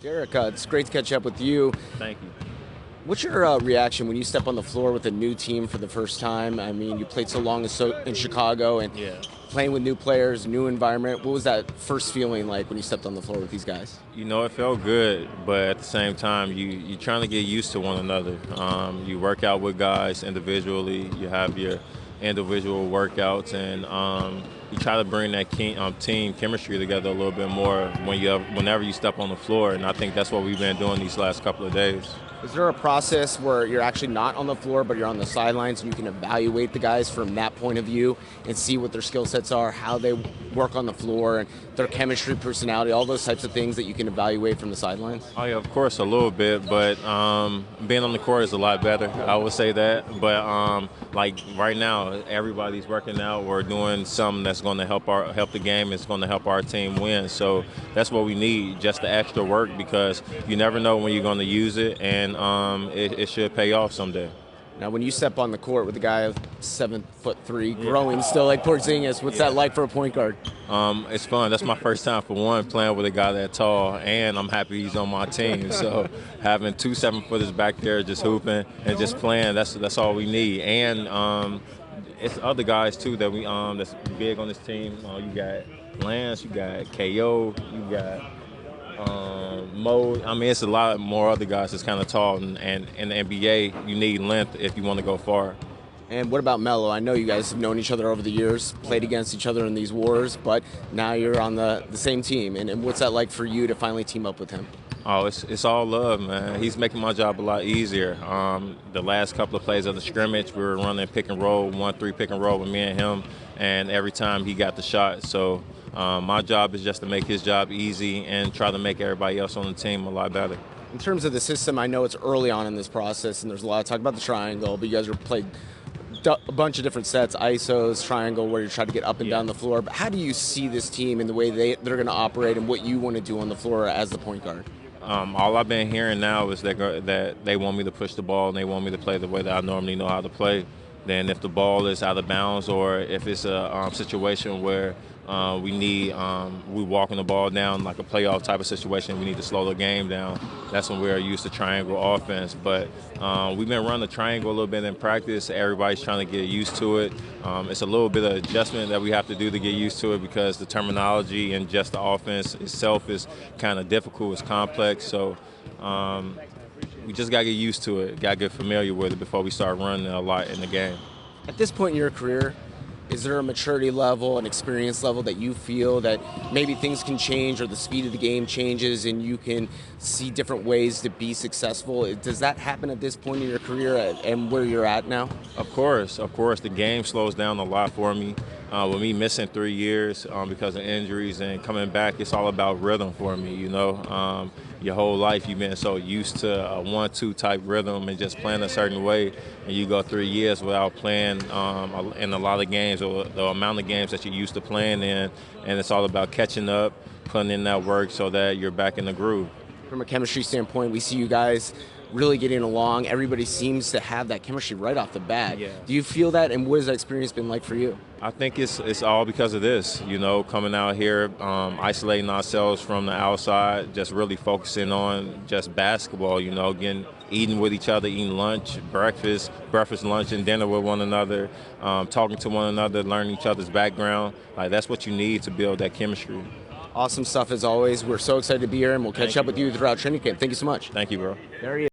Derek, it's great to catch up with you. Thank you. What's your reaction when you step on the floor with a new team for the first time? I mean, you played so long in Chicago and Yeah. playing with new players, new environment. What was that first feeling like when you stepped on the floor with these guys? It felt good, but at the same time, you're trying to get used to one another. You work out with guys individually. You have your individual workouts, and you try to bring that team chemistry together a little bit more whenever you step on the floor. And I think that's what we've been doing these last couple of days. Is there a process where you're actually not on the floor, but you're on the sidelines and you can evaluate the guys from that point of view and see what their skill sets are, how they work on the floor, and their chemistry, personality, all those types of things that you can evaluate from the sidelines? Oh yeah, of course, a little bit, but being on the court is a lot better. I would say that. But like right now, everybody's working out. We're doing something that's going to help the game. It's going to help our team win. So that's what we need, just the extra work, because you never know when you're going to use it, and it should pay off someday. Now, when you step on the court with a guy of 7'3", growing still like Porzingis, what's that like for a point guard? It's fun. That's my first time, for one, playing with a guy that tall, and I'm happy he's on my team. So having two 7-footers back there just hooping and just playing, that's all we need. And it's other guys too that we that's big on this team. You got Lance, you got KO, you got Mo. I mean, it's a lot more other guys that's kind of tall, and in the NBA, you need length if you want to go far. And what about Melo? I know you guys have known each other over the years, played against each other in these wars, but now you're on the same team. And what's that like for you to finally team up with him? Oh, it's all love, man. He's making my job a lot easier. The last couple of plays of the scrimmage, we were running pick and roll, 1-3 pick and roll with me and him, and every time he got the shot. So my job is just to make his job easy and try to make everybody else on the team a lot better. In terms of the system, I know it's early on in this process, and there's a lot of talk about the triangle, but you guys are played a bunch of different sets, isos, triangle, where you're trying to get up and down the floor. But how do you see this team and the way they're going to operate and what you want to do on the floor as the point guard? All I've been hearing now is that they want me to push the ball and they want me to play the way that I normally know how to play. Then if the ball is out of bounds, or if it's a situation where we walking the ball down like a playoff type of situation, we need to slow the game down. That's when we're used to triangle offense. But we've been running the triangle a little bit in practice. Everybody's trying to get used to it. It's a little bit of adjustment that we have to do to get used to it, because the terminology and just the offense itself is kind of difficult. It's complex. So we just got to get used to it, got to get familiar with it before we start running a lot in the game. At this point in your career, is there a maturity level, an experience level that you feel that maybe things can change or the speed of the game changes and you can see different ways to be successful? Does that happen at this point in your career and where you're at now? Of course. The game slows down a lot for me. With me missing 3 years because of injuries and coming back, it's all about rhythm for me, Your whole life you've been so used to a 1-2 type rhythm and just playing a certain way, and you go 3 years without playing in a lot of games, or the amount of games that you're used to playing in, and it's all about catching up, putting in that work so that you're back in the groove. From a chemistry standpoint, we see you guys really getting along. Everybody seems to have that chemistry right off the bat. Yeah. Do you feel that, and what has that experience been like for you? I think it's all because of this, coming out here, isolating ourselves from the outside, just really focusing on just basketball, eating with each other, eating lunch, breakfast, lunch, and dinner with one another, talking to one another, learning each other's background. Like, that's what you need to build that chemistry. Awesome stuff as always. We're so excited to be here, and we'll catch up with you throughout training camp. Thank you so much. Thank you, bro. There he is.